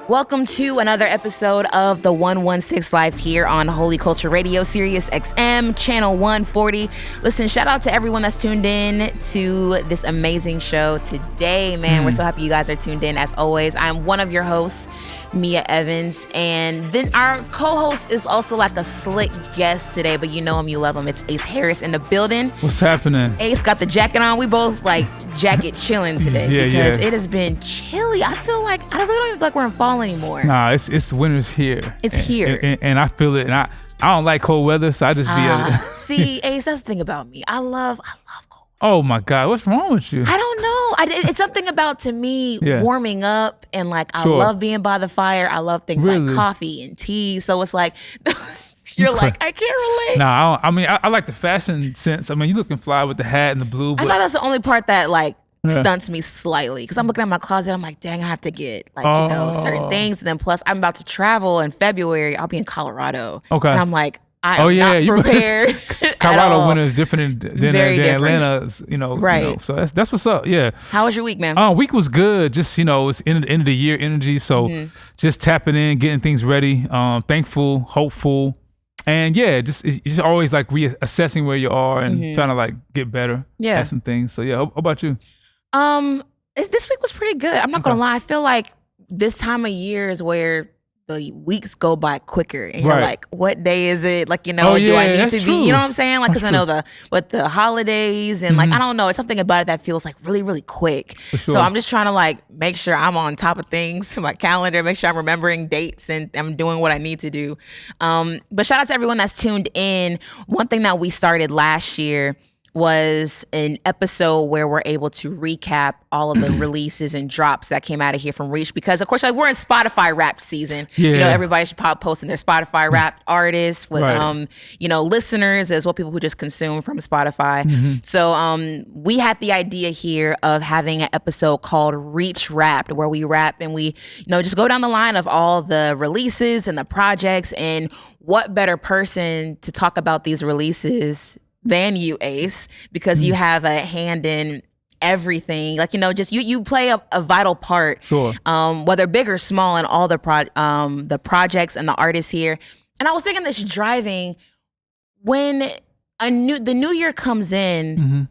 Welcome to another episode of the 116 Live here on Holy Culture Radio, Sirius XM Channel 140. Listen, shout out to everyone that's tuned in to this amazing show today, man. We're so happy you guys are tuned in. As always, I'm one of your hosts, Meah Evans, and then our co-host is also like a slick guest today, but you know him, you love him. It's Ace Harris in the building. What's happening? Ace got the jacket on. We both like jacket chilling today because it has been chilly. I feel like I really don't even feel like we're in fall anymore. Nah, it's winter's here. It's here, and I feel it. And I don't like cold weather, so I just be see, Ace, that's the thing about me. I love cold. Oh my God, what's wrong with you? I don't know. It's something about, to me, warming up, and like I love being by the fire. I love things like coffee and tea. So it's like you're like, I can't relate. Nah, I like the fashion sense. I mean, you looking fly with the hat and the blue. But I thought that's the only part that like stunts me slightly, because I'm looking at my closet. I'm like, dang, I have to get like certain things, and then plus I'm about to travel in February. I'll be in Colorado. Okay, and I'm like, I am not prepared. Colorado winter is different than Atlanta's, right? You know, so that's what's up. Yeah. How was your week, man? Week was good. Just it's end of the year energy, so just tapping in, getting things ready. Thankful, hopeful, and it's just always like reassessing where you are and trying to like get better. Yeah, at some things. So yeah, how about you? This week was pretty good. I'm not gonna lie. I feel like this time of year is where the weeks go by quicker, and you're like, what day is it? Like, do I need to be? You know what I'm saying? Like, because I know the holidays and like, I don't know, it's something about it that feels like really, really quick. Sure. So I'm just trying to like make sure I'm on top of things, my calendar, make sure I'm remembering dates and I'm doing what I need to do. But shout out to everyone that's tuned in. One thing that we started last year was an episode where we're able to recap all of the releases and drops that came out of here from Reach, because of course, like, we're in Spotify Wrapped season. Everybody should pop posting their Spotify Wrapped artists with listeners as well, people who just consume from Spotify. So we had the idea here of having an episode called Reach Wrapped, where we rap and we just go down the line of all the releases and the projects, and what better person to talk about these releases than you, Ace, because you have a hand in everything. Like, just you play a vital part, whether big or small, in all the projects and the artists here. And I was thinking this driving, when the new year comes in,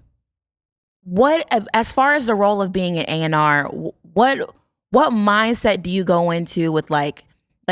what, as far as the role of being an A&R, what mindset do you go into with like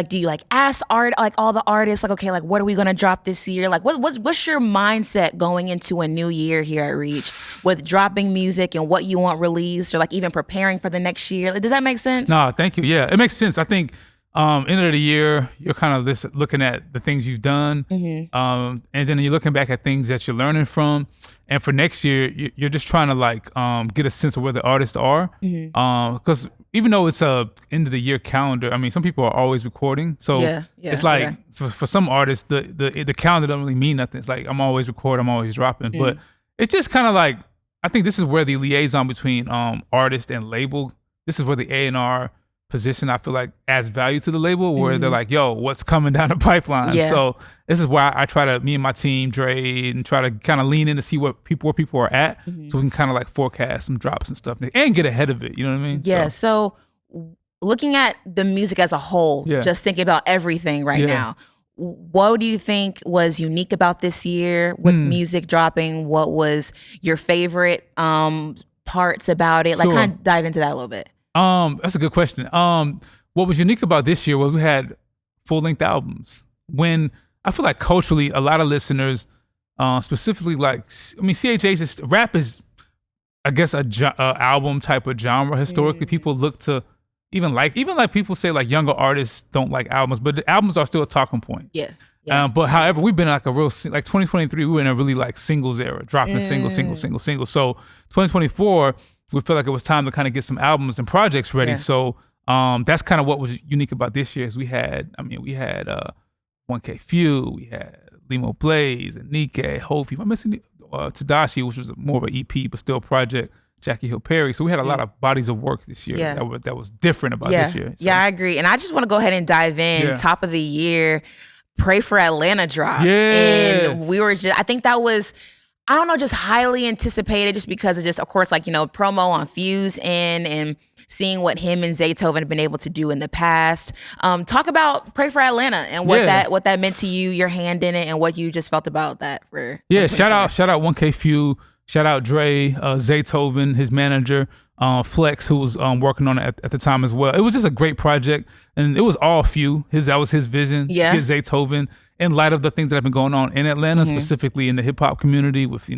do you like ask all the artists like, okay, like what are we gonna drop this year? Like what's your mindset going into a new year here at Reach with dropping music and what you want released, or like even preparing for the next year? Does that make sense? No, thank you. Yeah, it makes sense. I think end of the year, you're kind of looking at the things you've done, and then you're looking back at things that you're learning from. And for next year, you're just trying to like get a sense of where the artists are, because even though it's a end of the year calendar, I mean, some people are always recording, so it's like for some artists, the calendar doesn't really mean nothing. It's like I'm always recording, I'm always dropping, but it's just kind of like, I think this is where the liaison between artist and label. This is where the A&R position, I feel like, adds value to the label, where they're like, yo, what's coming down the pipeline? So this is why I try to, me and my team, Dre, and try to kind of lean in to see where people are at, so we can kind of like forecast some drops and stuff and get ahead of it. You know what I mean? Yeah. So looking at the music as a whole, just thinking about everything right now, what do you think was unique about this year with music dropping? What was your favorite parts about it? Like, kind of dive into that a little bit. That's a good question. What was unique about this year was we had full-length albums. When I feel like culturally, a lot of listeners, specifically CHH rap is, I guess, a album type of genre. Historically, people look to even like people say like younger artists don't like albums, but the albums are still a talking point. Yes. Yeah. But however, we've been like a real, like 2023, we were in a really like singles era, dropping singles. So 2024. We felt like it was time to kind of get some albums and projects ready. So that's kind of what was unique about this year. Is we had 1K Phew, we had Limoblaze and Lecrae, Hofi. I'm missing Tedashii, which was more of an EP, but still a project. Jackie Hill Perry. So we had a lot of bodies of work this year that was different about this year. So. Yeah, I agree. And I just want to go ahead and dive in. Top of the year, Pray for Atlanta dropped. And we were just, I think that was, just highly anticipated, just because of just, of course, like, promo on Phew's and seeing what him and Zaytoven have been able to do in the past. Talk about Pray for Atlanta and what that meant to you, your hand in it, and what you just felt about that. Shout out 1K Phew, shout out Dre, Zaytoven, his manager, Flex, who was working on it at the time as well. It was just a great project, and it was all Phew. That was his vision. Yeah, get Zaytoven in light of the things that have been going on in Atlanta, specifically in the hip hop community with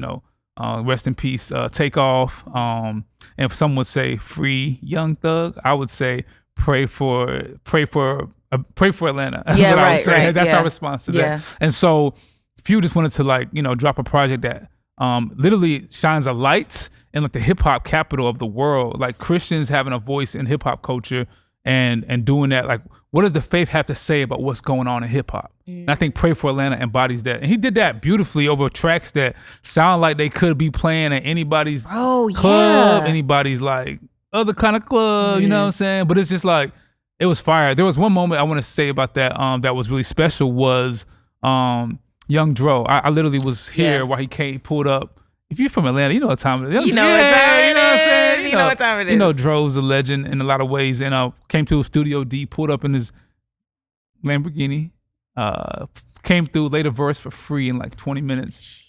rest in peace, Takeoff. And if someone would say free Young Thug, I would say pray for Atlanta. That's what I would say. That's my response to that. And so Phew just wanted to drop a project that literally shines a light in like the hip hop capital of the world, like Christians having a voice in hip hop culture and doing that. Like, what does the faith have to say about what's going on in hip hop? And I think Pray for Atlanta embodies that. And he did that beautifully over tracks that sound like they could be playing at anybody's club, anybody's like other kind of club, you know what I'm saying? But it's just like, it was fire. There was one moment I want to say about that that was really special was Young Dro. I literally was here while he pulled up. If you're from Atlanta, you know what time it is. You know what time it is. You know what time it is. You know Dro's a legend in a lot of ways. And came to a studio D, pulled up in his Lamborghini, came through, laid a verse for free in like 20 minutes.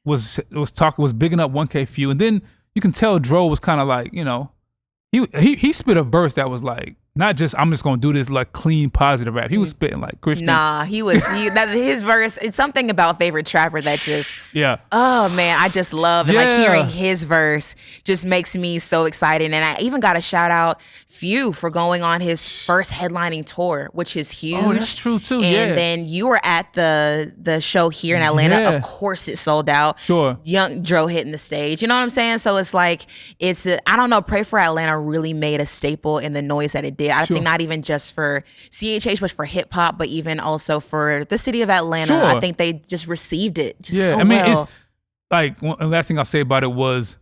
Was bigging up 1K Phew. And then you can tell Dro was kind of like, he spit a verse that was like, not just I'm just gonna do this like clean positive rap. He was spitting like Christian. Nah, his verse. It's something about Favorite Trapper that just oh man, I just love it. Like hearing his verse just makes me so excited. And I even got a shout out Phew for going on his first headlining tour, which is huge. Oh, that's true too. And then you were at the show here in Atlanta. Of course, it sold out. Sure. Young Dro hitting the stage. You know what I'm saying? So it's like I don't know. Pray for Atlanta really made a staple in the noise that it did. I think not even just for CHH, but for hip hop, but even also for the city of Atlanta. I think they just received it so well. It's like the last thing I'll say about it was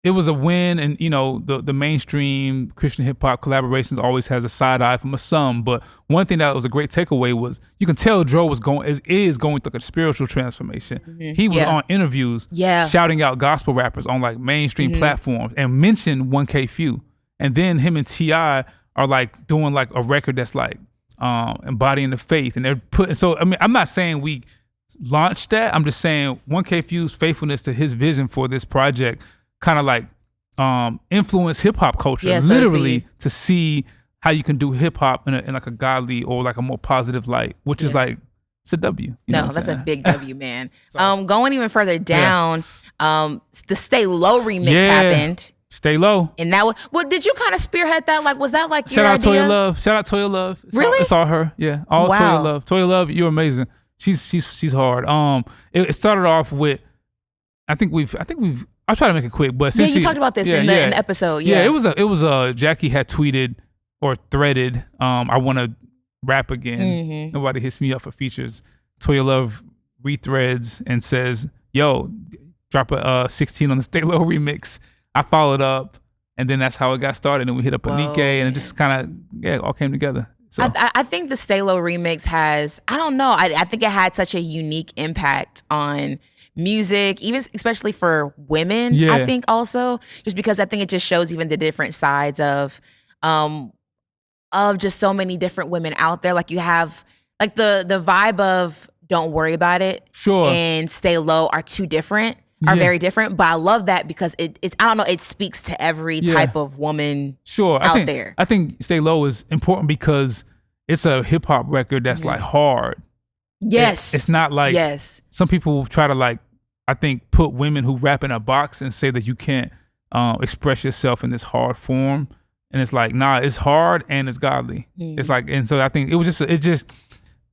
a win, and the mainstream Christian hip hop collaborations always has a side eye from some. But one thing that was a great takeaway was you can tell Dro is going through a spiritual transformation. He was on interviews, shouting out gospel rappers on like mainstream platforms and mentioned 1K Phew, and then him and T.I. are like doing like a record that's like embodying the faith, and they're putting. So I mean, I'm not saying we launched that. I'm just saying 1K Phew's faithfulness to his vision for this project kind of like influenced hip hop culture, literally to see how you can do hip hop in like a godly or like a more positive light, which is like it's a W. That's a big W, man. Going even further down, the Stay Low remix happened. Stay Low. And that was, did you kind of spearhead that? Like, was that like your idea? Shout out Toya Love. Really? It's all her. Yeah. All Toya Love. Toya Love, you're amazing. She's hard. It started off with, I think we've I'll try to make it quick, but since you talked about this in the episode. Yeah. It was Jackie had tweeted or threaded, I want to rap again. Nobody hits me up for features. Toya Love rethreads and says, yo, drop a 16 on the Stay Low remix. I followed up, and then that's how it got started. And we hit up Anike, and it just kind of all came together. So I think the Stay Low remix has, I don't know, I think it had such a unique impact on music, even especially for women. I think also just because I think it just shows even the different sides of just so many different women out there. Like you have like the vibe of Don't Worry About It and Stay Low are two different. Are very different, but I love that because it's I don't know, it speaks to every type of woman out there. I think Stay Low is important because it's a hip hop record that's like hard. Yes. It's not like some people try to like, I think, put women who rap in a box and say that you can't express yourself in this hard form. And it's like, nah, it's hard and it's godly. It's like, and so I think it just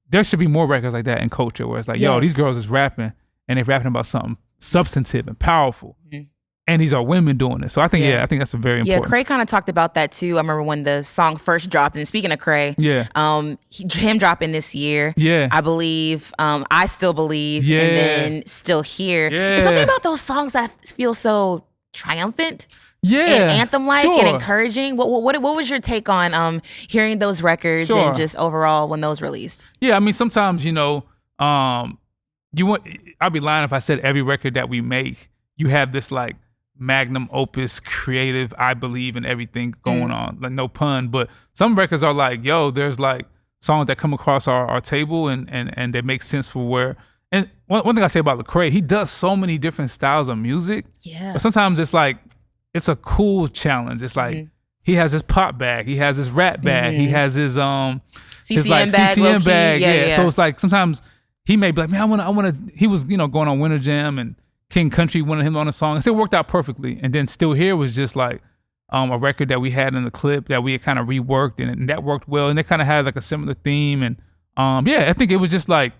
there should be more records like that in culture where it's like, yo, these girls is rapping and they're rapping about something substantive and powerful, and these are women doing this. So I think I think that's a very important. Lecrae kind of talked about that too. I remember when the song first dropped. And speaking of Lecrae, him dropping this year, I believe, I Still Believe, and then Still Here. There's something about those songs that feel so triumphant, and anthem-like and encouraging. What was your take on hearing those records and just overall when those released? Yeah, I mean sometimes I'd be lying if I said every record that we make, you have this like magnum opus creative, I believe in everything going on, like no pun, but some records are like, yo, there's like songs that come across our table and they make sense for where. And one thing I say about Lecrae, he does so many different styles of music. Yeah. But sometimes it's like, it's a cool challenge. It's like, he has his pop bag, he has his rap bag, he has his CCM like bag, CCM bag. Yeah. So it's like sometimes he may be like, man, I wanna. He was going on Winter Jam and King Country wanted him on a song. It still worked out perfectly. And then Still Here was just like a record that we had in the clip that we had kind of reworked and that worked well. And they kind of had like a similar theme. And I think it was just like,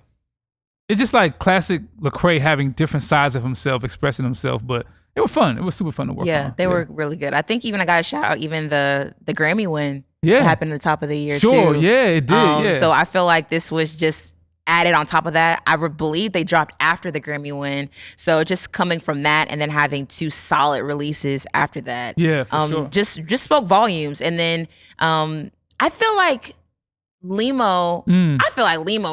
it's just like classic Lecrae having different sides of himself, expressing himself, but it was fun. It was super fun to work on. Yeah, they were really good. I think even I got a shout out, even the Grammy win that happened at the top of the year too. Sure, yeah, it did. So I feel like this was just added on top of that. I believe they dropped after the Grammy win. So just coming from that and then having 2 solid releases after that. Yeah, for sure. Just spoke volumes. And then I feel like Limo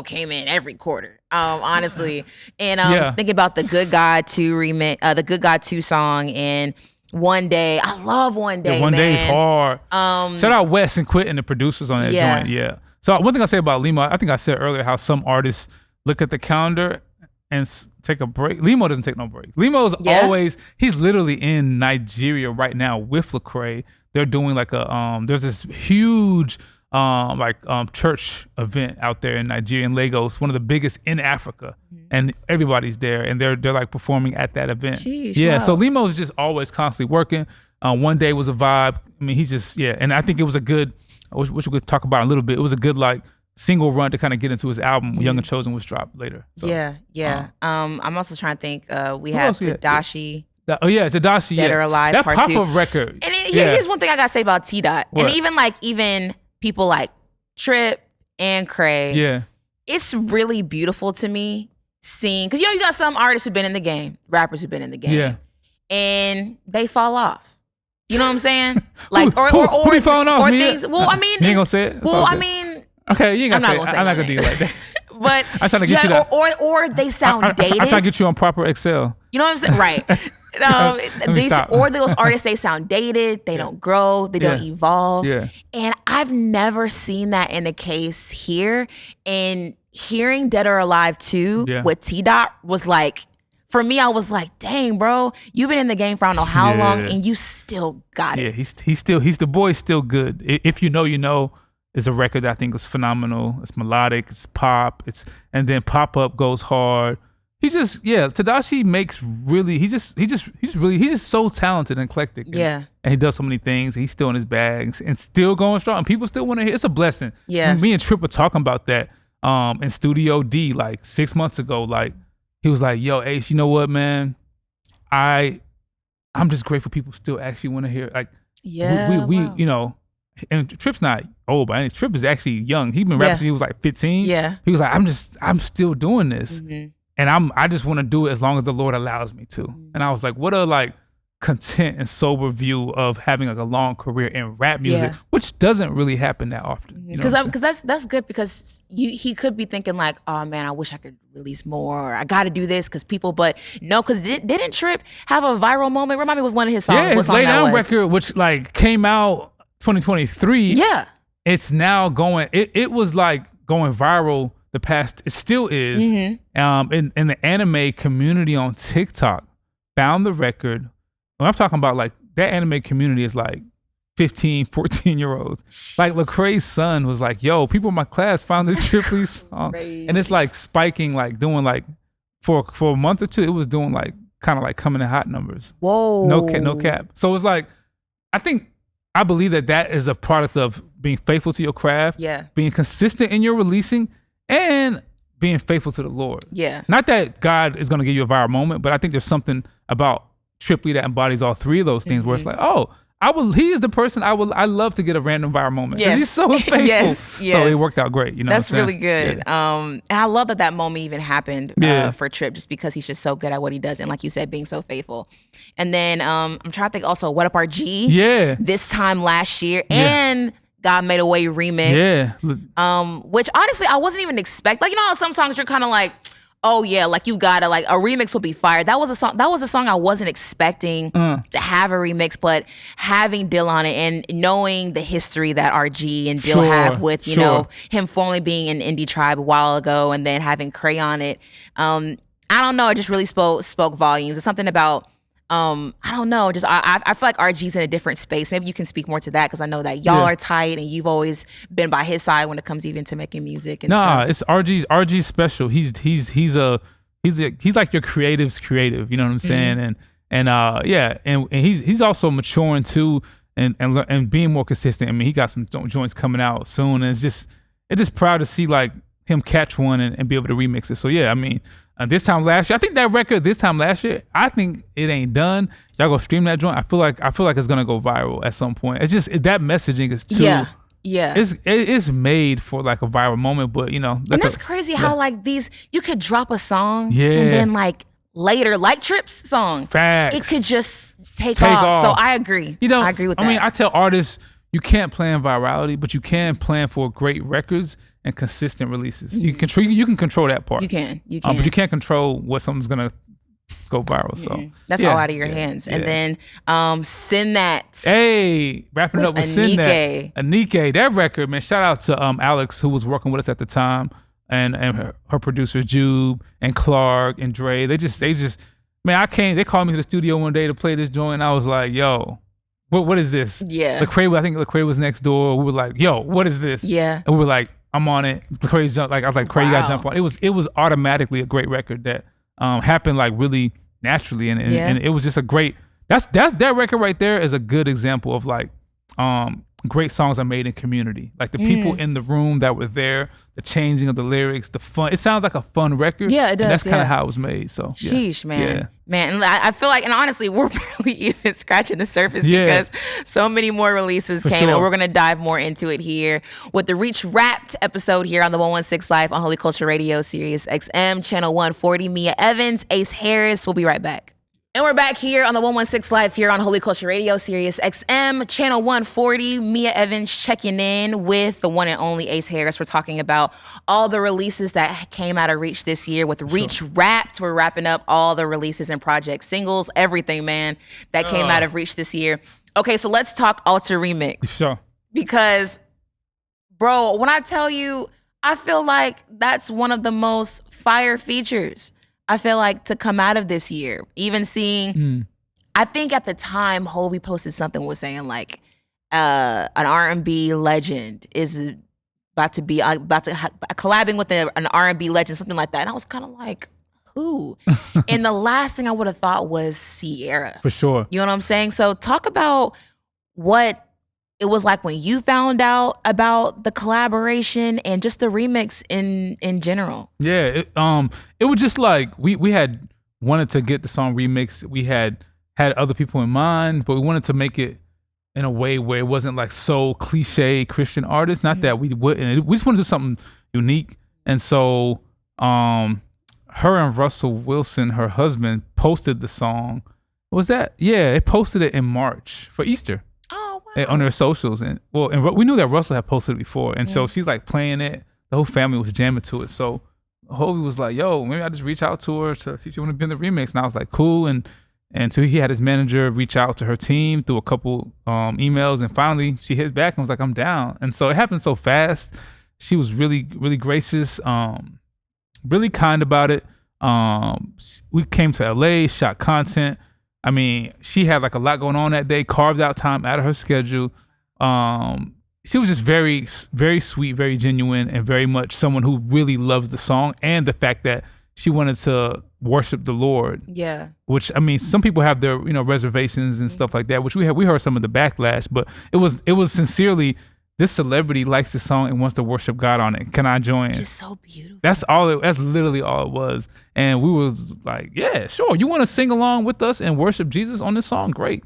came in every quarter, honestly. And thinking about the Good God 2 remix, the Good God 2 song, and One Day. I love One Day. One Day is hard. Shout out Wes and Quit and the producers on that joint. Yeah. So one thing I say about Limo, I think I said earlier how some artists look at the calendar and take a break. Limo doesn't take no break. Limo's always, he's literally in Nigeria right now with Lecrae. They're doing like there's this huge church event out there in Nigeria, in Lagos, one of the biggest in Africa, and everybody's there, and they're like performing at that event. Jeez, wow. So Limo's just always constantly working. One Day was a vibe. I mean, he's just and I think it was a good. I wish we could talk about it a little bit. It was a good like single run to kind of get into his album. Young and Chosen was dropped later. So, I'm also trying to think. We have Tedashii. Tedashii. Dead or Alive, that part pop-up 2. record. And here's one thing I gotta say about T Dot, and even people like Trip and Craig. Yeah, it's really beautiful to me seeing, because you got some artists who've been in the game, rappers who've been in the game, and they fall off. You know what I'm saying? Like, who they falling off? Or things. Well, I mean, you ain't gonna say it. Well, I mean, okay, you ain't gonna say it. I'm not gonna do it like that. But I'm trying to get you that. Or they sound dated. I'm trying to get you on proper Excel. You know what I'm saying? Right. Those artists, they sound dated. They don't grow. They don't evolve. Yeah. And I've never seen that in the case here. And hearing Dead or Alive 2 with T Dot was like, for me, I was like, dang, bro, you've been in the game for I don't know how long, and you still got it. Yeah, he's the boy, still good. If you know, you know, is a record that I think was phenomenal. It's melodic, it's pop, and then Pop Up goes hard. He's just Tedashii makes really. He's just so talented and eclectic. And he does so many things. He's still in his bags and still going strong. And people still want to hear. It's a blessing. Yeah, me and Trip were talking about that in Studio D like 6 months ago. Like, he was like, yo, Ace, you know what, man? I'm just grateful people still actually want to hear. Like, we you know, and Trip's not old, but Trip is actually young. He's been rapping since he was like 15. Yeah. He was like, I'm still doing this. Mm-hmm. And I just want to do it as long as the Lord allows me to. Mm-hmm. And I was like, what a like content and sober view of having like a long career in rap music, which doesn't really happen that often. Because that's good, because he could be thinking like, oh man, I wish I could release more, or I got to do this because people. But no, because didn't Trip have a viral moment? Remind me with one of his songs. Yeah, his Lay Down record, which like came out 2023. Yeah, it's now going. It was like going viral. The past, it still is. Mm-hmm. In the anime community on TikTok, found the record. When I'm talking about like that anime community is like 15, 14-year-olds. Like Lecrae's son was like, yo, people in my class found this Trip Lee song. Crazy. And it's like spiking, like doing like for a month or two, it was doing like kind of like coming in hot numbers. Whoa. No cap. So it's like, I believe that is a product of being faithful to your craft, being consistent in your releasing, and being faithful to the Lord. Yeah. Not that God is going to give you a viral moment, but I think there's something about Trip Lee that embodies all three of those things, where it's like, he is the person I love to get a random viral moment. Yes. He's so faithful. Yes. So it worked out great. You know, that's really good. Yeah. And I love that moment even happened for Trip, just because he's just so good at what he does. And like you said, being so faithful. And then I'm trying to think also, What Up RG? Yeah. This time last year. Yeah. And God Made a Way remix. Yeah. Which honestly, I wasn't even expecting. Like, you know how some songs you're kind of like, oh yeah, like you gotta, like a remix will be fire. That was a song I wasn't expecting to have a remix, but having Dill on it and knowing the history that RG and Dill have with, you know, him formerly being in Indie Tribe a while ago and then having Lecrae on it. I don't know, it just really spoke volumes. It's something about I don't know, just I feel like RG's in a different space. Maybe you can speak more to that because I know that y'all are tight and you've always been by his side when it comes even to making music. And stuff. It's RG's special. He's like your creative's creative. You know what I'm saying? And he's also maturing too and being more consistent. I mean, he got some joints coming out soon, and it's just proud to see like him catch one and be able to remix it. So yeah, I mean. This time last year, I think that record this time last year, I think it ain't done. Y'all go stream that joint. I feel like it's gonna go viral at some point. It's just that messaging is too. Yeah. It's made for like a viral moment, but you know. And that's crazy how like these you could drop a song and then like later, like Trip's song, facts, it could just take off. So I agree. You know, I agree with that. I mean, I tell artists you can't plan virality, but you can plan for great records and consistent releases. You can control that part. You can. But you can't control what something's gonna go viral. So that's all out of your hands. And then Send That. Hey, wrapping it up with Send That. Anike, that record, man. Shout out to Alex, who was working with us at the time, and her producer Jube and Clark and Dre. They just man, they called me to the studio one day to play this joint, and I was like, yo. What is this? Yeah. Lecrae, I think Lecrae was next door. We were like, yo, what is this? Yeah. And we were like, I'm on it. Lecrae's jump. Like I was like, Lecrae, you gotta jump on. It was automatically a great record that happened like really naturally, and it was just a great. That record right there is a good example of like great songs are made in community. Like the people in the room that were there, the changing of the lyrics, the fun. It sounds like a fun record. Yeah, it does. And that's kind of how it was made. So sheesh, man. Man, and I feel like, and honestly, we're barely even scratching the surface because so many more releases came, and we're gonna dive more into it here with the Reach Wrapped episode here on the 116 Live on Holy Culture Radio, Sirius XM Channel 140. Meah Evans, Ace Harris. We'll be right back. And we're back here on the 116 Live here on Holy Culture Radio, Sirius XM, Channel 140. Meah Evans checking in with the one and only Ace Harris. We're talking about all the releases that came out of Reach this year with Reach Wrapped. We're wrapping up all the releases and project singles, everything, man, that came out of Reach this year. Okay, so let's talk Alter Remix. Sure. Because, bro, when I tell you, I feel like that's one of the most fire features I feel like to come out of this year. Even seeing, I think at the time, Hovey posted something was saying like an R&B legend is about to collabing with an R&B legend, something like that. And I was kind of like, who? And the last thing I would have thought was Sierra. For sure. You know what I'm saying? So talk about what it was like when you found out about the collaboration and just the remix in general. Yeah, it was just like we had wanted to get the song remixed. We had other people in mind, but we wanted to make it in a way where it wasn't like so cliche Christian artist. Not that we wouldn't. We just wanted to do something unique. And so her and Russell Wilson, her husband, posted the song. What was that? Yeah, they posted it in March for Easter. On their socials, and we knew that Russell had posted it before, and so she's like playing it. The whole family was jamming to it. So Hovey was like, "Yo, maybe I just reach out to her to see if she want to be in the remix." And I was like, "Cool." And so he had his manager reach out to her team through a couple emails, and finally she hit back and was like, "I'm down." And so it happened so fast. She was really, really gracious, really kind about it. We came to LA, shot content. I mean, she had like a lot going on that day, carved out time out of her schedule. She was just very, very sweet, very genuine, and very much someone who really loves the song and the fact that she wanted to worship the Lord. Yeah. Which, I mean, some people have their, reservations and stuff like that, which we heard some of the backlash, but it was sincerely, this celebrity likes the song and wants to worship God on it. Can I join? Just so beautiful. That's literally all it was. And we was like, yeah, sure. You want to sing along with us and worship Jesus on this song? Great.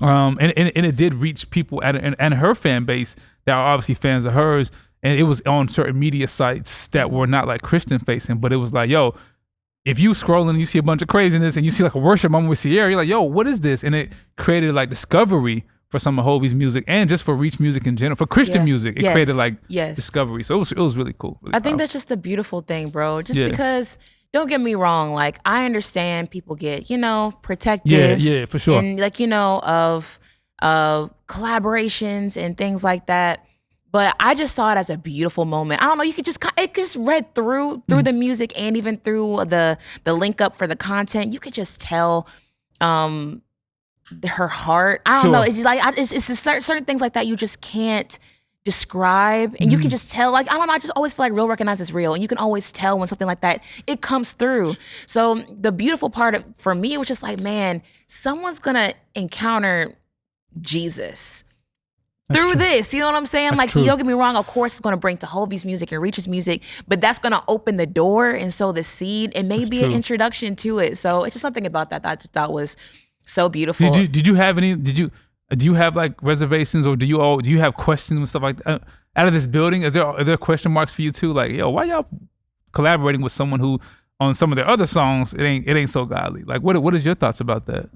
And it did reach people and her fan base that are obviously fans of hers. And it was on certain media sites that were not like Christian facing, but it was like, yo, if you scrolling and you see a bunch of craziness and you see like a worship moment with Sierra, you're like, yo, what is this? And it created like discovery for some of Hovey's music and just for Reach music in general. For Christian music, it created like discovery. So it was really cool. Really I think that's just the beautiful thing, bro. Just because don't get me wrong. Like, I understand people get, protective. Yeah, for sure. And like, of collaborations and things like that. But I just saw it as a beautiful moment. I don't know. You could it just read through the music and even through the link up for the content. You could just tell her heart. I don't know. It's like it's certain things like that you just can't describe, and you can just tell. Like, I don't know. I just always feel like real recognizes real, and you can always tell when something like that it comes through. So the beautiful part for me was just like, man, someone's gonna encounter Jesus through this, you know what I'm saying? Like, don't get me wrong, of course it's going to bring to Hovey's music and Reach's music, but that's going to open the door and sow the seed and maybe an introduction to it. So it's just something about that I just thought was so beautiful. Did you have any, do you have like reservations, or do you have questions and stuff like that? Out of this building, are there question marks for you too? Like, yo, why y'all collaborating with someone who on some of their other songs, it ain't so godly? Like, what is your thoughts about that?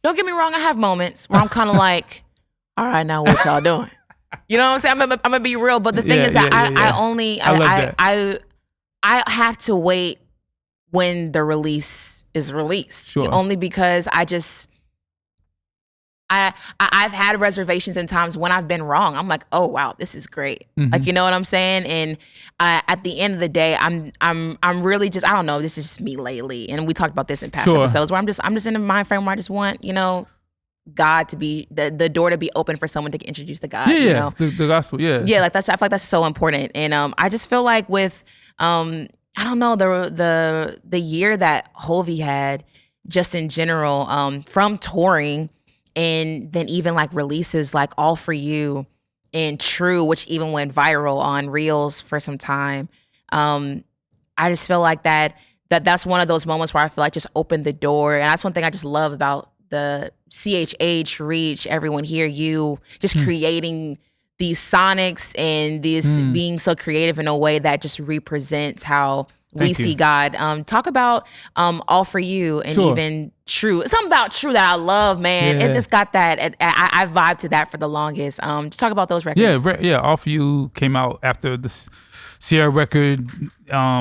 Don't get me wrong, I have moments where I'm kind of like, all right, now what y'all doing? You know what I'm saying? I'm gonna be real, but the thing is that I have to wait when the release is released. Sure. Only because I've had reservations in times when I've been wrong. I'm like, oh wow, this is great. Like, you know what I'm saying? And at the end of the day, I'm really just, I don't know, this is just me lately. And we talked about this in past episodes where I'm just in a mind frame where I just want, God to be the door to be open for someone to get introduced to God. The gospel. Like I feel like that's so important. And I just feel like with I don't know, the year that Hovey had just in general, from touring and then even like releases like All For You and True, which even went viral on Reels for some time. I just feel like that's one of those moments where I feel like just opened the door. And that's one thing I just love about the CHH, Reach, everyone here, you just creating these sonics and this being so creative in a way that just represents how we see God. Talk about All For You and even True. Something about True that I love, man. It just got that. I vibed to that for the longest. Just talk about those records. All For You came out after the Sierra record.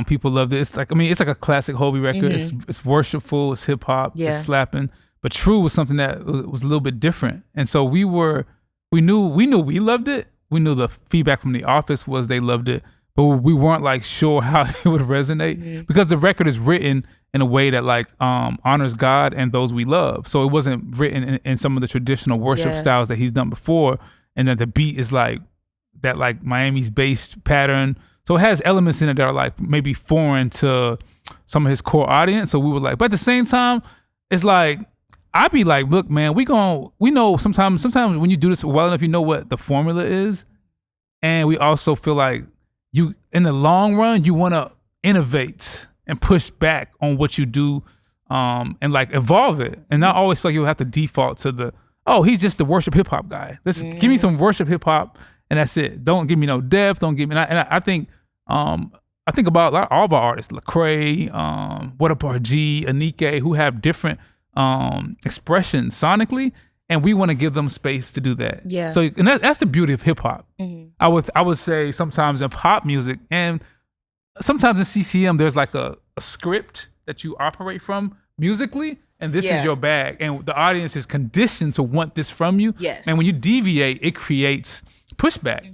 People loved it. It's like a classic Hovey record. It's worshipful. It's hip hop. It's slapping. But True was something that was a little bit different. And so we knew we loved it. We knew the feedback from the office was they loved it, but we weren't like sure how it would resonate because the record is written in a way that like honors God and those we love. So it wasn't written in some of the traditional worship styles that he's done before. And then the beat is like that, like Miami's based pattern. So it has elements in it that are like maybe foreign to some of his core audience. So we were like, but at the same time, it's like, I'd be like, look, man, we know sometimes when you do this well enough, you know what the formula is. And we also feel like you, in the long run, you want to innovate and push back on what you do and like evolve it. And not always feel like you'll have to default to he's just the worship hip hop guy. Give me some worship hip hop and that's it. Don't give me no depth. Don't give me, I think about all of our artists, Lecrae, What Up RG, Anike, who have different expression sonically, and we want to give them space to do that. Yeah. So, and that's the beauty of hip hop. I would say sometimes in pop music and sometimes in CCM, there's like a script that you operate from musically, and this is your bag, and the audience is conditioned to want this from you. Yes. And when you deviate, it creates pushback.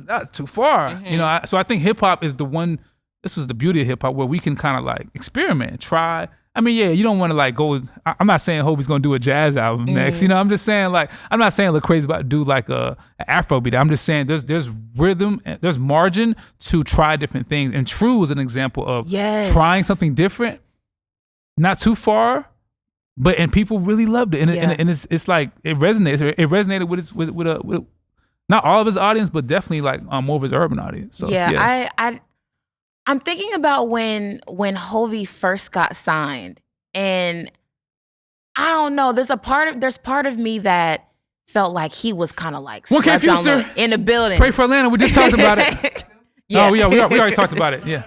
That's too far. So I think hip hop is the one. This was the beauty of hip hop where we can kind of like experiment, try. You don't want to like go. I'm not saying Hovey's gonna do a jazz album next. I'm just saying like I'm not saying Lecrae's about to do like an afro-beat. I'm just saying there's rhythm, there's margin to try different things. And True is an example of trying something different, not too far, and people really loved it. And it's like it resonates. It resonated with not all of his audience, but definitely like more of his urban audience. So I'm thinking about when Hovey first got signed, and I don't know. There's part of me that felt like he was kind of like slept on in the building. Pray for Atlanta. We just talked about it. We already talked about it. Yeah.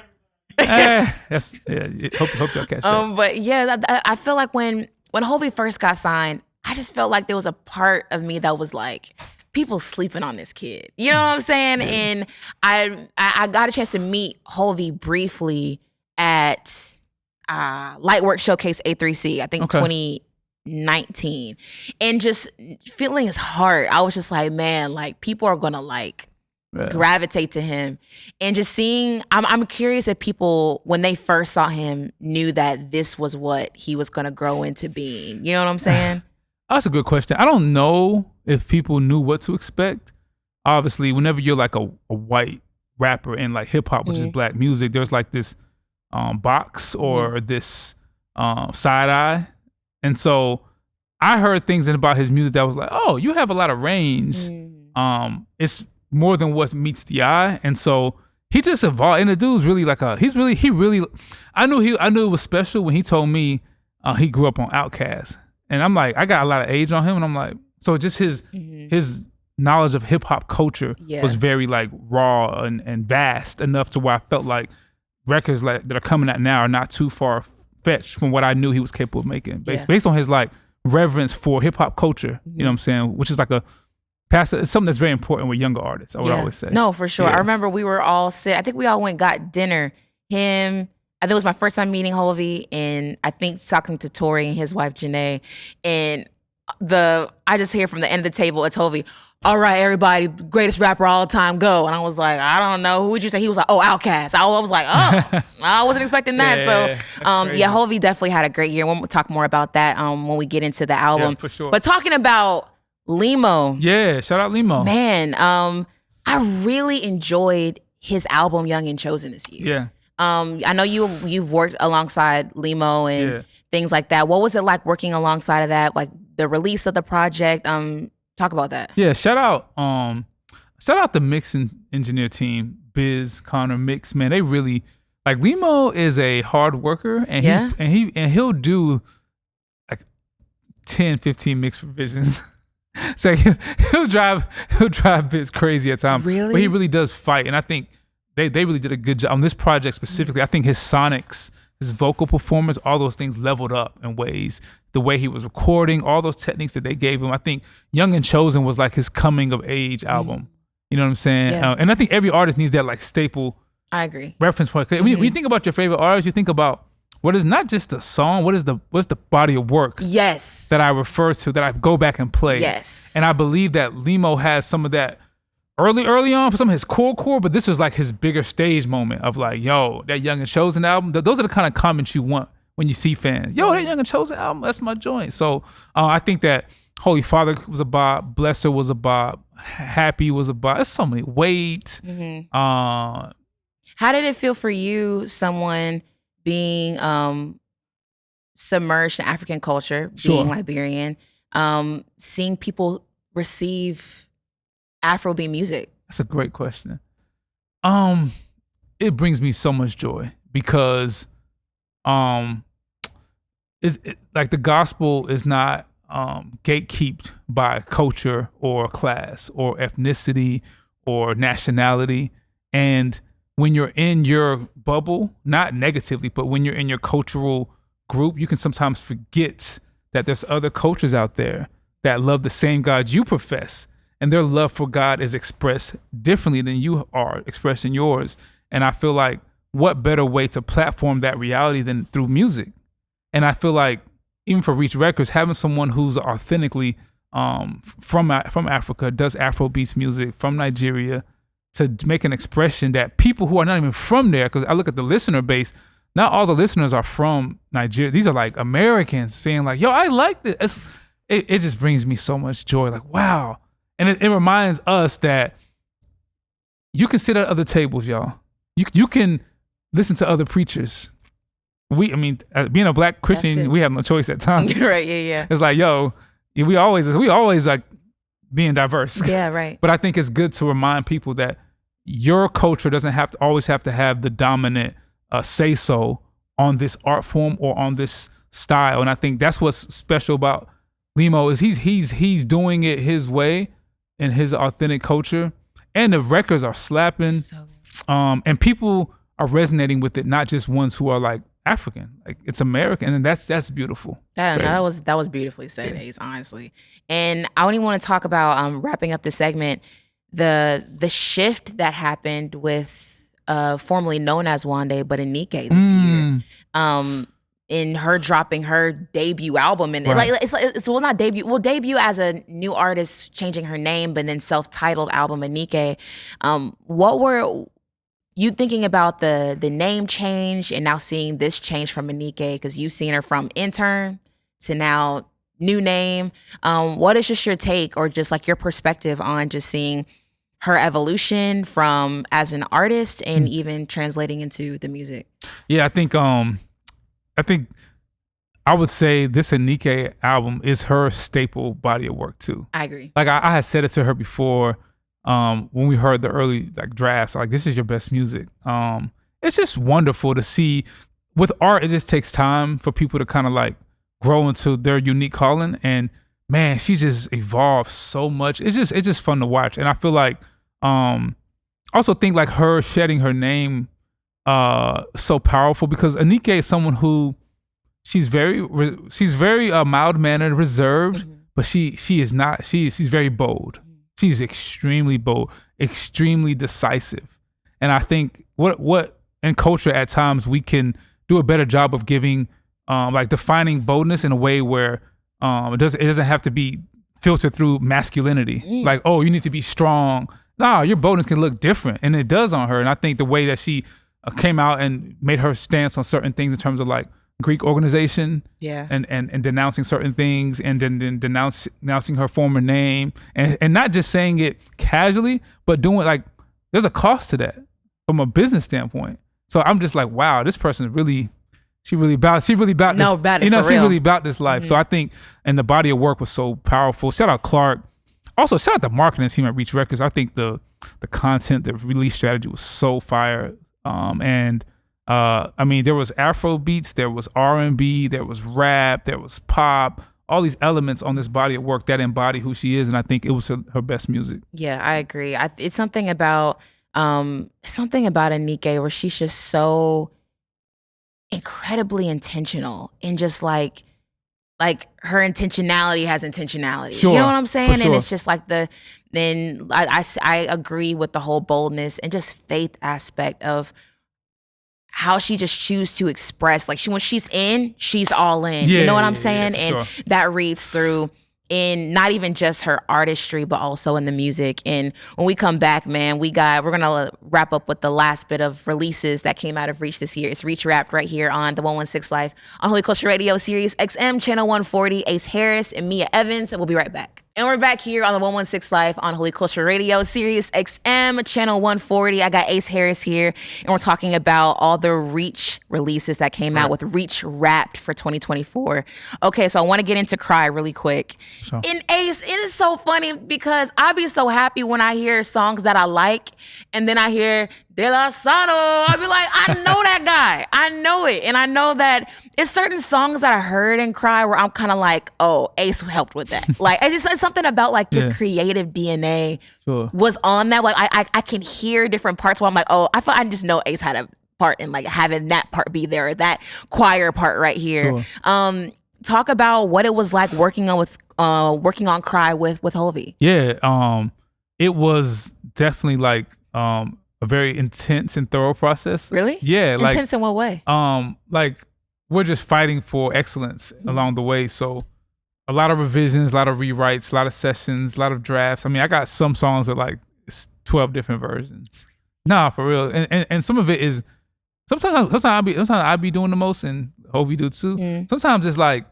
Hope y'all catch that. But yeah, I feel like when Hovey first got signed, I just felt like there was a part of me that was like, people sleeping on this kid. You know what I'm saying? And I got a chance to meet Hovey briefly at Lightwork Showcase A3C, I think 2019. And just feeling his heart, I was just like, man, like people are gonna like gravitate to him. And just seeing, I'm curious if people, when they first saw him, knew that this was what he was gonna grow into being. You know what I'm saying? That's a good question. I don't know if people knew what to expect. Obviously, whenever you're like a white rapper in like hip hop, which is black music, there's like this box or this side eye. And so I heard things about his music that was like, oh, you have a lot of range. It's more than what meets the eye. And so he just evolved. And the dude's really like he really, I knew it was special when he told me he grew up on Outkast. And I'm like, I got a lot of age on him. And I'm like, so just his knowledge of hip hop culture was very like raw and vast enough to where I felt like records like that are coming out now are not too far fetched from what I knew he was capable of making, based on his like reverence for hip hop culture. You know what I'm saying? Which is like it's something that's very important with younger artists. I would always say. No, for sure. I remember we were all I think we all got dinner. I think it was my first time meeting Hovey, and I think talking to Tori and his wife Janae, and I just hear from the end of the table, it's Hovey. All right, everybody, greatest rapper all time, go. And I was like, I don't know. Who would you say? He was like, oh, Outkast. I was like, oh, I wasn't expecting that. Hovey definitely had a great year. We'll talk more about that when we get into the album. Yeah, for sure. But talking about Limo. Yeah, shout out Limo. Man, I really enjoyed his album Young and Chosen this year. Yeah. I know you've worked alongside Limo and things like that. What was it like working alongside of that? Like the release of the project? Talk about that. Yeah, shout out the mixing engineer team, Biz, Connor, Mix. Man, they really like Limo is a hard worker, and he'll do like 10, 15 mix revisions. So he'll drive Biz crazy at times. Really? But he really does fight, and I think they really did a good job on this project specifically. I think his sonics, his vocal performance, all those things leveled up in ways. The way he was recording, all those techniques that they gave him. I think Young and Chosen was like his coming of age album. You know what I'm saying? Yeah. And I think every artist needs that like staple. I agree. Reference point. When you think about your favorite artist, you think about what is not just the song, what's the body of work that I refer to, that I go back and play. Yes. And I believe that Limo has some of that early on for some of his core, but this was like his bigger stage moment of like, yo, that Young and Chosen album. Those are the kind of comments you want when you see fans. Yo, that Young and Chosen album, that's my joint. So I think that Holy Father was a bop, Blesser was a bop, Happy was a bop. There's so many. Wait. How did it feel for you, someone being submerged in African culture, being Liberian, seeing people receive Afrobeat music? That's a great question. It brings me so much joy because like the gospel is not gatekept by culture or class or ethnicity or nationality. And when you're in your bubble, not negatively, but when you're in your cultural group, you can sometimes forget that there's other cultures out there that love the same God you profess. And their love for God is expressed differently than you are expressing yours. And I feel like what better way to platform that reality than through music? And I feel like even for Reach Records, having someone who's authentically from Africa, does afro-beats music, from Nigeria, to make an expression that people who are not even from there, because I look at the listener base, not all the listeners are from Nigeria. These are like Americans saying like, yo, I like this. It just brings me so much joy. Like, wow. And it reminds us that you can sit at other tables, y'all. You can listen to other preachers. Being a black Christian, we have no choice at times. Right, yeah. It's like, yo, we always like being diverse. Yeah, right. But I think it's good to remind people that your culture doesn't always have to have the dominant say-so on this art form or on this style. And I think that's what's special about Limo is he's doing it his way in his authentic culture. And the records are slapping. And people are resonating with it, not just ones who are like African. Like it's American, and that's beautiful. That was beautifully said, Ace, honestly. And I only want to talk about wrapping up the segment, the shift that happened with formerly known as Wande, but A.N.N this year. In her dropping her debut album, and it's well, not debut, well, debut as a new artist, changing her name, but then self-titled album A.N.N. What were you thinking about the name change, and now seeing this change from A.N.N, because you've seen her from intern to now new name? What is just your take, or just like your perspective on just seeing her evolution from as an artist and even translating into the music? Yeah, I think I would say this A.N.N album is her staple body of work too. I agree. Like I had said it to her before when we heard the early like drafts. Like, this is your best music. It's just wonderful to see. With art, it just takes time for people to kind of like grow into their unique calling. And man, she just evolved so much. It's just fun to watch. And I feel like also think like her shedding her name so powerful, because A.N.N is someone who she's very mild mannered, reserved, but she is not. She's very bold. She's extremely bold, extremely decisive. And I think what in culture at times we can do a better job of giving like defining boldness in a way where it doesn't have to be filtered through masculinity. Like, oh, you need to be strong. No, your boldness can look different, and it does on her. And I think the way that she came out and made her stance on certain things in terms of like Greek organization, and denouncing certain things, and then denouncing her former name, and not just saying it casually, but doing like there's a cost to that from a business standpoint. So I'm just like, wow, this person she really about this. She really about this life. So I think, and the body of work was so powerful. Shout out Clark. Also, shout out the marketing team at Reach Records. I think the content, the release strategy was so fire. I mean, there was afro-beats, there was R&B, there was rap, there was pop, all these elements on this body of work that embody who she is, and I think it was her best music. Yeah, I agree. It's something about A.N.N where she's just so incredibly intentional, and just like her intentionality has intentionality. Sure, you know what I'm saying? Sure. And it's just like I agree with the whole boldness and just faith aspect of how she just chooses to express. Like when she's in, she's all in. You know what I'm saying? And sure, that reads through in not even just her artistry, but also in the music. And when we come back, man, we're gonna wrap up with the last bit of releases that came out of Reach this year. It's Reach Wrapped right here on the 116 Life on Holy Culture Radio, Sirius XM Channel 140. Ace Harris and Meah Evans, and we'll be right back. And we're back here on the 116 Life on Holy Culture Radio, Sirius XM Channel 140. I got Ace Harris here, and we're talking about all the Reach releases that came out with Reach Wrapped for 2024. Okay, so I want to get into Cry really quick. Sure. And Ace, it is so funny because I be so happy when I hear songs that I like, and then I hear De Lasanna. I be like, I know that guy. I know it. And I know that it's certain songs that I heard in Cry where I'm kind of like, oh, Ace helped with that. Like, it's something about like your creative DNA was on that. Like, I can hear different parts where I'm like, oh, I just know Ace had a part in like having that part be there, or that choir part right here. Sure. Talk about what it was like working on Cry with Hovey. Yeah, it was definitely like a very intense and thorough process. Really? Yeah. Intense in what way? Like we're just fighting for excellence along the way. So a lot of revisions, a lot of rewrites, a lot of sessions, a lot of drafts. I mean, I got some songs with like 12 different versions. Nah, for real. And some of it is sometimes I be doing the most, and Hovey do too. Sometimes it's like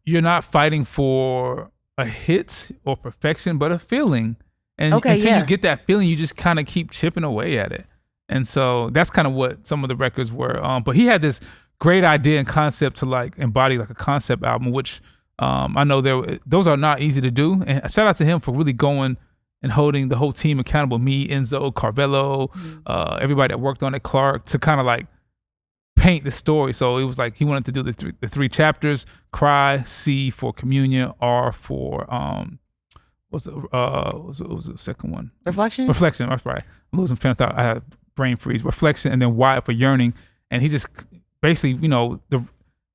you're not fighting for a hit or perfection, but a feeling. And until you get that feeling, you just kind of keep chipping away at it. And so that's kind of what some of the records were. But he had this great idea and concept to like embody like a concept album, which I know those are not easy to do. And shout out to him for really going and holding the whole team accountable. Me, Enzo, Carvello, everybody that worked on it, Clark, to kind of like paint the story. So it was like he wanted to do the three chapters: Cry, C for Communion, R for what was the second one? Reflection. That's right. I'm losing train of thought. I had brain freeze. Reflection, and then Y for Yearning. And he just basically,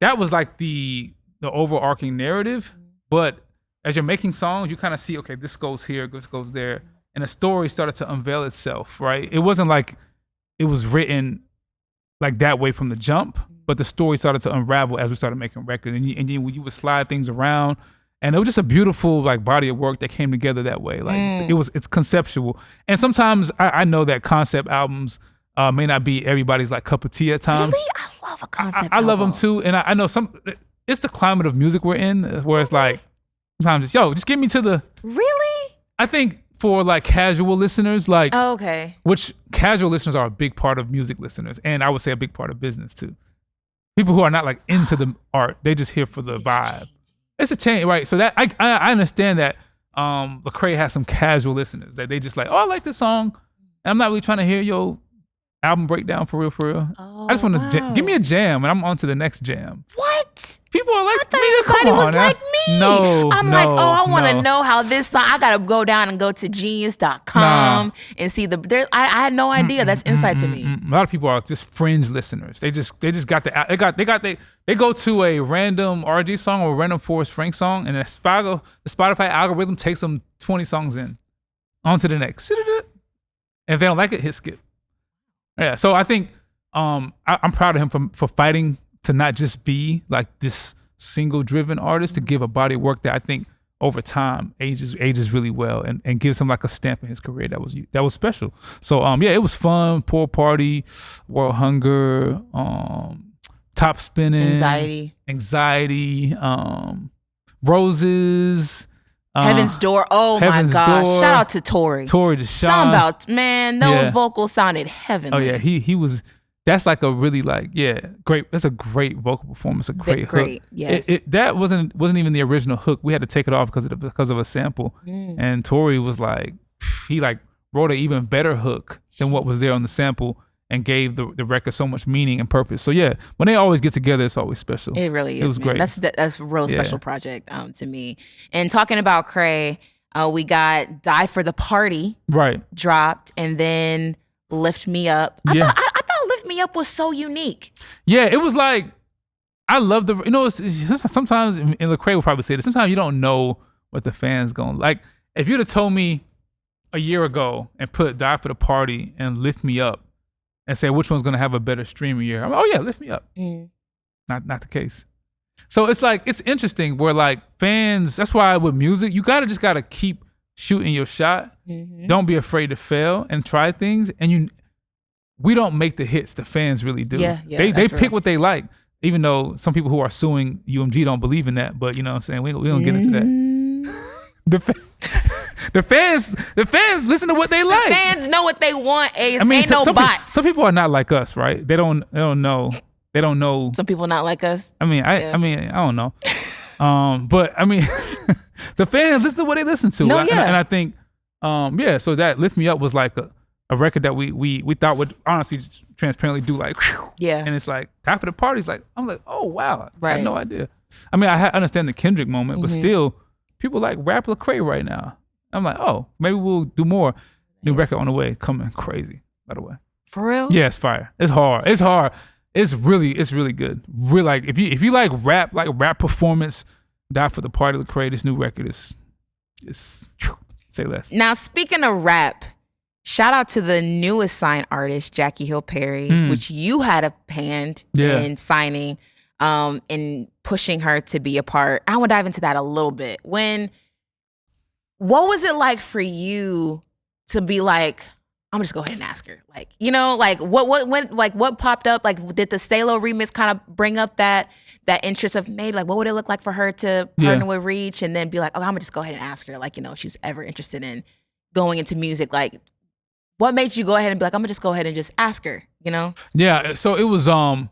that was like the overarching narrative. But as you're making songs, you kind of see, okay, this goes here, this goes there. And the story started to unveil itself, right? It wasn't like it was written like that way from the jump, but the story started to unravel as we started making records. And then you would slide things around. And it was just a beautiful like body of work that came together that way. Like it's conceptual. And sometimes I know that concept albums may not be everybody's like cup of tea at times. Really? I love a concept I love album. them too. And I know it's the climate of music we're in where it's like, sometimes just get me to the. Really? I think for like casual listeners, like, okay. Which casual listeners are a big part of music listeners. And I would say a big part of business too. People who are not like into the art, they just here for the vibe. It's a change, right? So that I understand that Lecrae has some casual listeners that they just like, oh, I like this song. And I'm not really trying to hear your album breakdown for real. Oh, I just want to give me a jam and I'm on to the next jam. What? People are like, I thought everybody was like me. No, I'm like, I want to know how this song. I gotta go down and go to genius.com and see I had no idea. That's insight to me. A lot of people are just fringe listeners. They just got they go to a random RG song or a random Forrest Frank song, and the Spotify algorithm takes them 20 songs in, on to the next. And if they don't like it, hit skip. Yeah. So I think I'm proud of him for fighting to not just be like this single driven artist, to give a body of work that I think over time ages really well and gives him like a stamp in his career that was special. So it was fun. Pool Party, World Hunger, Top Spinning, Anxiety, Roses, Heaven's Door. Oh Heaven's my gosh. Door. Shout out to Tori. Tori the Shine. Something about, man, those vocals sounded heavenly. Oh yeah, he was. That's like a really great. That's a great vocal performance. A great hook. Yes. That wasn't even the original hook. We had to take it off because of a sample. And Tori was like, he like wrote an even better hook than what was there on the sample and gave the record so much meaning and purpose. So yeah, when they always get together, it's always special. It really is. It was great. That's a real special project to me. And talking about Cray, we got Die for the Party dropped, and then Lift Me Up. I thought Lift Me Up was so unique. Yeah, it was like, I love sometimes, and Lecrae will probably say this, sometimes you don't know what the fans going to like. If you'd have told me a year ago and put Die for the Party and Lift Me Up and say which one's going to have a better streaming year, I'm like, oh yeah, Lift Me Up. Not the case. So it's like, it's interesting where like fans, that's why with music, you just gotta keep shooting your shot. Don't be afraid to fail and try things. And we don't make the hits, the fans really do. They pick what they like, even though some people who are suing UMG don't believe in that. But you know what I'm saying? We don't get into that. The fans listen to what they like. The fans know what they want. Ain't bots. Some people are not like us, right? They don't know. They don't know. Some people not like us. I don't know. But I mean, the fans listen to what they listen to. And I think, so that Lift Me Up was like a record that we thought would honestly transparently do like, whew, and it's like, Top of the Party's like, I'm like, oh wow, I had no idea. I mean, I understand the Kendrick moment, but still, people like rap Lecrae right now. I'm like, oh, maybe we'll do more. New record on the way, coming crazy, by the way. For real? Yeah, it's fire. It's hard. It's really good. Really, like if you like rap performance, Die for the Party, Lecrae, this new record is say less. Now speaking of rap, shout out to the newest signed artist, Jackie Hill Perry, which you had a hand in signing, and pushing her to be a part. I want to dive into that a little bit. What was it like for you to be like, I'm just go ahead and ask her, like, like what popped up? Like, did the Stalo remix kind of bring up that interest of maybe like what would it look like for her to partner with Reach, and then be like, oh, I'm gonna just go ahead and ask her, like, if she's ever interested in going into music, like, what made you go ahead and be like, I'm gonna just go ahead and just ask her, Yeah, so it was trying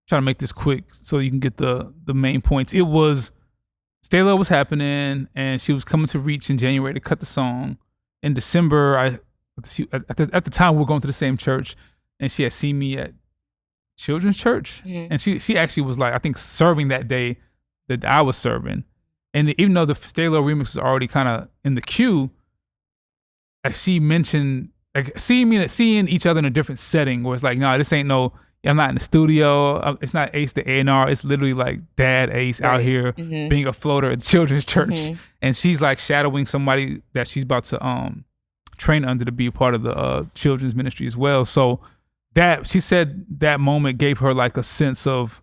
to make this quick so you can get the main points. It was Stalo was happening, and she was coming to Reach in January to cut the song. In December, at the time we were going to the same church, and she had seen me at children's church, and she actually was like, I think, serving that day that I was serving, and even though the Stalo remix was already kind of in the queue, like she mentioned like seeing each other in a different setting where it's like, no, this ain't no I'm not in the studio. It's not Ace the A&R. It's literally like Dad Ace out here being a floater at children's church. And she's like shadowing somebody that she's about to train under to be a part of the children's ministry as well. So that, she said that moment gave her like a sense of,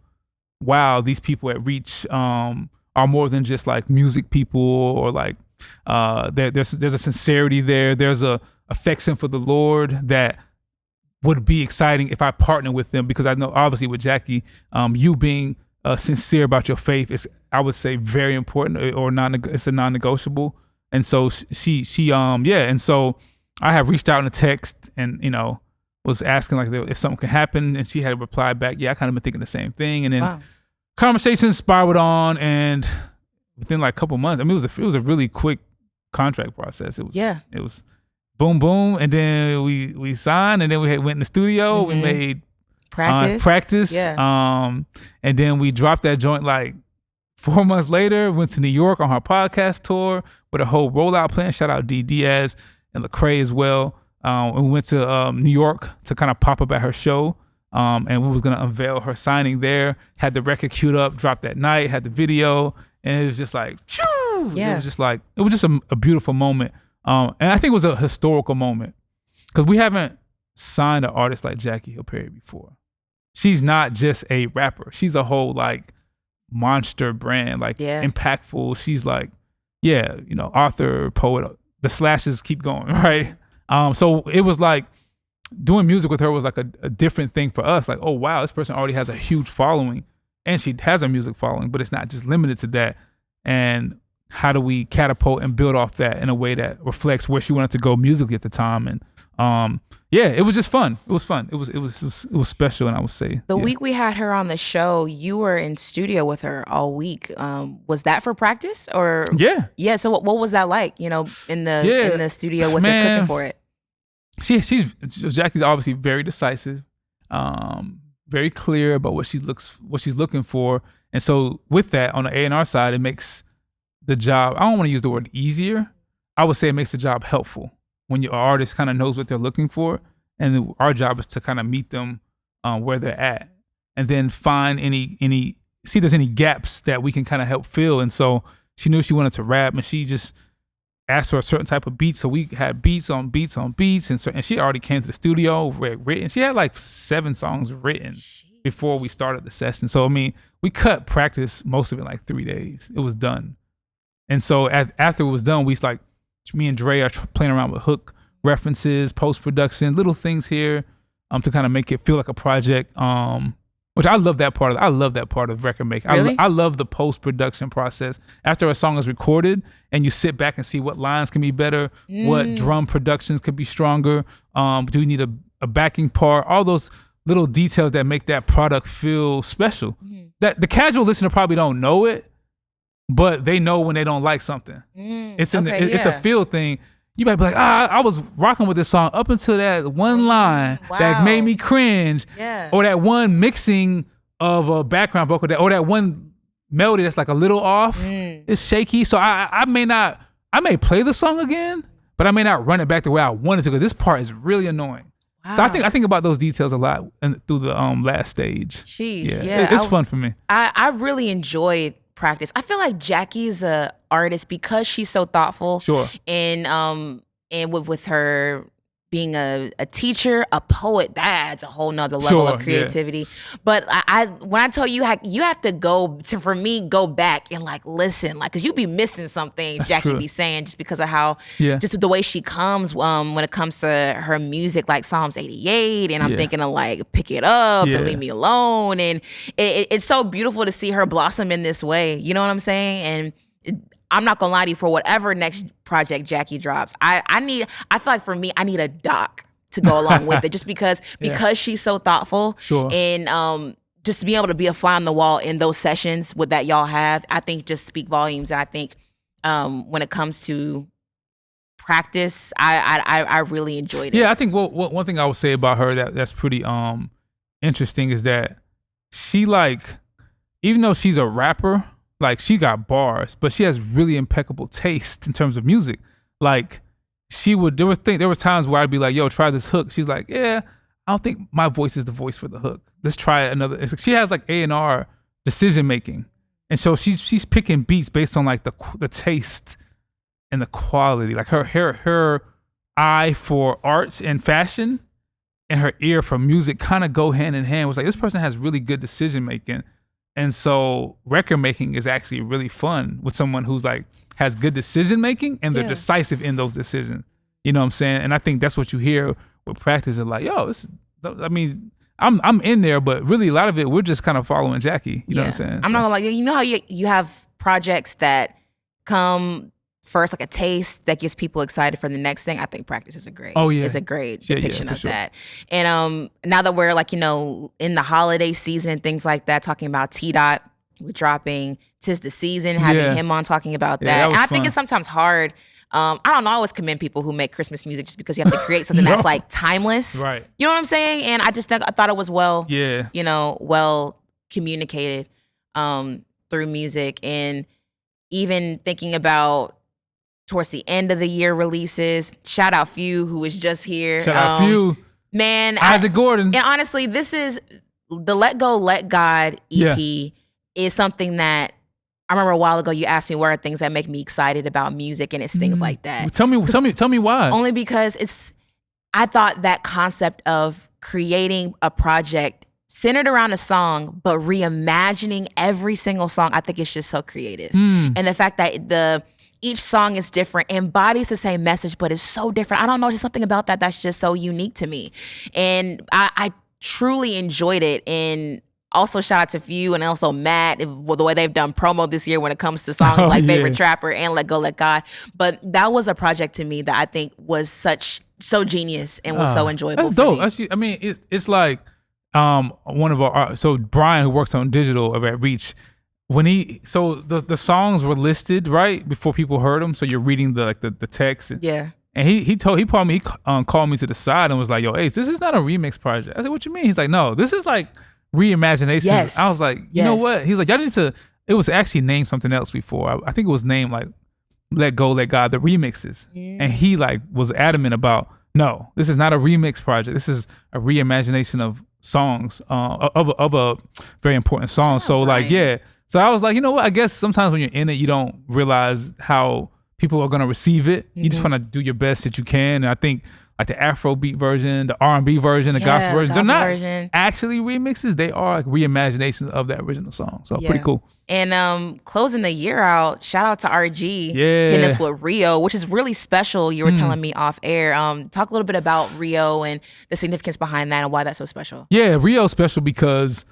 wow, these people at Reach are more than just like music people, or like there's a sincerity there. There's a affection for the Lord that would be exciting if I partner with them, because I know obviously with Jackie, you being sincere about your faith is, I would say, very important, or it's a non-negotiable. And so and so I have reached out in a text and, was asking like if something could happen, and she had replied back, yeah, I kind of been thinking the same thing. And then conversations spiraled on, and within like a couple months, I mean, it was a really quick contract process. It was boom, boom. And then we signed, and then we went in the studio. We made practice. Yeah. And then we dropped that joint like 4 months later, went to New York on her podcast tour with a whole rollout plan. Shout out D. Diaz and Lecrae as well. And we went to New York to kind of pop up at her show. And we was going to unveil her signing there. Had the record queued up, dropped that night, had the video. And it was just like, yeah. It was just a beautiful moment. And I think it was a historical moment, because we haven't signed an artist like Jackie Hill Perry before. She's not just a rapper. She's a whole like monster brand, like impactful. She's like, author, poet. The slashes keep going, right? So it was like doing music with her was like a different thing for us. Like, oh wow, this person already has a huge following, and she has a music following, but it's not just limited to that. And how do we catapult and build off that in a way that reflects where she wanted to go musically at the time? And it was just fun. It was fun. It was special, and I would say the week we had her on the show, you were in studio with her all week. Was that for practice or? Yeah. So what was that like? In the studio with her cooking for it. Jackie's obviously very decisive, very clear about what she's looking for, and so with that on the A&R side, it makes the job, I don't want to use the word easier. I would say it makes the job helpful when your artist kind of knows what they're looking for. And our job is to kind of meet them where they're at, and then find see if there's any gaps that we can kind of help fill. And so she knew she wanted to rap, and she just asked for a certain type of beat. So we had beats on beats on beats. And she already came to the studio, written. She had like 7 songs written before we started the session. So, I mean, we cut practice, most of it, like 3 days. It was done. And so after it was done, me and Dre are playing around with hook references, post-production, little things here to kind of make it feel like a project, which I love that part of. I love that part of record making. Really? I love the post-production process. After a song is recorded and you sit back and see what lines can be better, what drum productions could be stronger, do we need a backing part, all those little details that make that product feel special. That the casual listener probably don't know it, but they know when they don't like something. It's a feel thing. You might be like, I was rocking with this song up until that one line that made me cringe, or that one mixing of a background vocal, or that one melody that's like a little off. It's shaky. So I may play the song again, but I may not run it back the way I wanted to, because this part is really annoying. Wow. So I think about those details a lot through the last stage. It's fun for me. I really enjoyed practice. I feel like Jackie's a artist because she's so thoughtful. Sure. And with her being a teacher, a poet, that adds a whole nother level of creativity. Yeah. But when I tell you, you have to go back and like listen, like, cause you be missing something That's Jackie true. Be saying just because of how, just the way she comes when it comes to her music, like Psalms 88. And I'm thinking of like, pick it up and leave me alone. And it's so beautiful to see her blossom in this way. You know what I'm saying? And I'm not gonna lie to you, for whatever next project Jackie drops, I feel like for me, I need a doc to go along with it, just because she's so thoughtful. Sure. And just to be able to be a fly on the wall in those sessions with that y'all have, I think just speak volumes. And I think when it comes to practice, I really enjoyed it. Yeah, I think one thing I would say about her that's pretty interesting is that she, like, even though she's a rapper, like, she got bars, but she has really impeccable taste in terms of music. Like, there was times where I'd be like, yo, try this hook. She's like, yeah, I don't think my voice is the voice for the hook. Let's try another. It's like she has like A&R decision making, and so she's picking beats based on like the taste and the quality. Like her eye for arts and fashion and her ear for music kind of go hand in hand. It was like, this person has really good decision making, and so record making is actually really fun with someone who's like has good decision making and they're decisive in those decisions. You know what I'm saying? And I think that's what you hear with practice. Is like, yo, I mean, I'm in there, but really a lot of it we're just kind of following Jackie. You know what I'm saying? I'm not gonna lie. You know how you have projects that come first, like a taste that gets people excited for the next thing. I think practice is a great depiction of that. And now that we're like, you know, in the holiday season, things like that, talking about T-Dot with dropping "'Tis the Season," having him on talking about that. And I think it's sometimes hard. I don't know. I always commend people who make Christmas music just because you have to create something that's like timeless. Right. You know what I'm saying? And I thought it was well communicated through music. And even thinking about towards the end of the year releases, shout out Phew, who was just here. Shout out Phew. Man. Isaac Gordon. And honestly, this is the Let Go, Let God EP is something that I remember a while ago you asked me what are things that make me excited about music, and it's things like that. Tell me why. Only because I thought that concept of creating a project centered around a song, but reimagining every single song, I think it's just so creative. And the fact that each song is different, embodies the same message, but is so different. I don't know, just something about that that's just so unique to me. And I truly enjoyed it. And also shout out to Phew and also Matt, the way they've done promo this year when it comes to songs like Favorite Trapper and Let Go, Let God. But that was a project to me that I think was so genius and was so enjoyable. That's dope. I mean, it's like one of our, so Brian, who works on digital over at Reach, the songs were listed right before people heard them. So you're reading the text. And he called me to the side and was like, yo, Ace, this is not a remix project. I said, what you mean? He's like, no, this is like reimagination. Yes. I was like, you know what? He was like, y'all need to, it was actually named something else before. I think it was named like Let Go, Let God, the Remixes. And he like was adamant about, no, this is not a remix project. This is a reimagination of songs, of a very important song. So like, so I was like, you know what? I guess sometimes when you're in it, you don't realize how people are going to receive it. You just want to do your best that you can. And I think like the afro-beat version, the R&B version, the gospel version, they're not actually remixes. They are like reimaginations of that original song. So pretty cool. And closing the year out, shout out to RG hitting us with Rio, which is really special. You were telling me off air. Talk a little bit about Rio and the significance behind that and why that's so special. Yeah, Rio's special because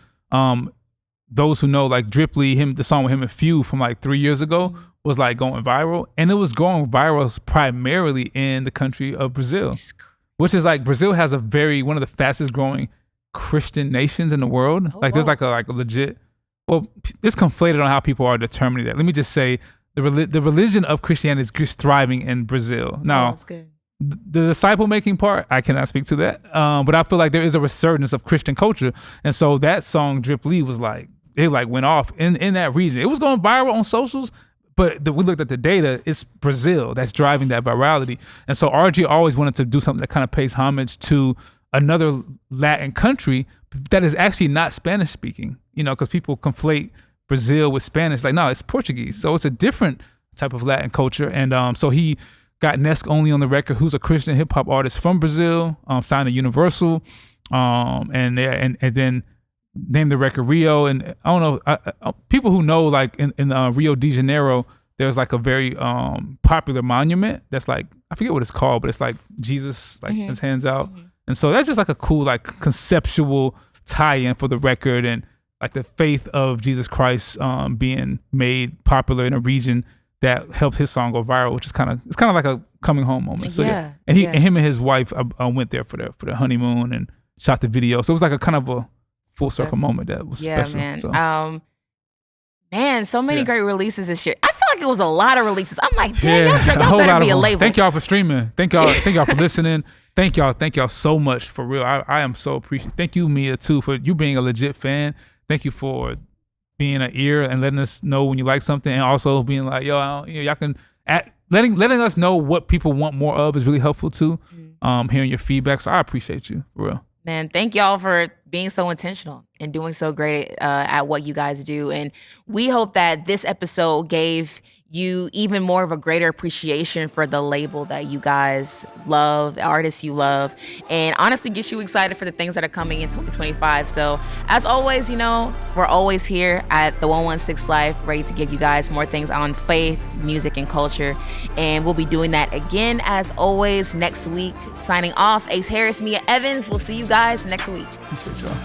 those who know, like Trip Lee, the song with him and Phew from like 3 years ago was like going viral, and it was going viral primarily in the country of Brazil, which is like Brazil has one of the fastest growing Christian nations in the world. There's like a legit. Well, it's conflated on how people are determining that. Let me just say the religion of Christianity is just thriving in Brazil now. That's good. The disciple making part, I cannot speak to that, but I feel like there is a resurgence of Christian culture, and so that song Trip Lee was like, it like went off in that region. It was going viral on socials, but we looked at the data, it's Brazil that's driving that virality. And so RG always wanted to do something that kind of pays homage to another Latin country that is actually not Spanish speaking, you know, because people conflate Brazil with Spanish. Like, no, it's Portuguese. So it's a different type of Latin culture. And so he got Nesk Only on the record, who's a Christian hip hop artist from Brazil, signed to Universal, and then named the record Rio. And I don't know, people who know, like in Rio de Janeiro, there's like a very popular monument that's like, I forget what it's called, but it's like Jesus, like his hands out. And so that's just like a cool, like conceptual tie-in for the record, and like the faith of Jesus Christ being made popular in a region that helped his song go viral, which is kind of like a coming home moment. So and him and his wife went there for their honeymoon and shot the video. So it was like a kind of a full circle moment that was special. Man. So. Man, so many great releases this year. I feel like it was a lot of releases. I'm like, damn, y'all better be a label. Thank y'all for streaming. Thank y'all for listening. Thank y'all so much, for real. I am so appreciative. Thank you, Meah, too, for you being a legit fan. Thank you for being an ear and letting us know when you like something, and also being like, y'all can letting us know what people want more of is really helpful too. Hearing your feedback, so I appreciate you, for real. Man, thank y'all for being so intentional and doing so great at what you guys do. And we hope that this episode gave you even more of a greater appreciation for the label that you guys love, artists you love, and honestly gets you excited for the things that are coming in 2025. So as always, you know, we're always here at the 116 Life, ready to give you guys more things on faith, music, and culture. And we'll be doing that again, as always, next week. Signing off, Ace Harris, Meah Evans. We'll see you guys next week. Appreciate y'all.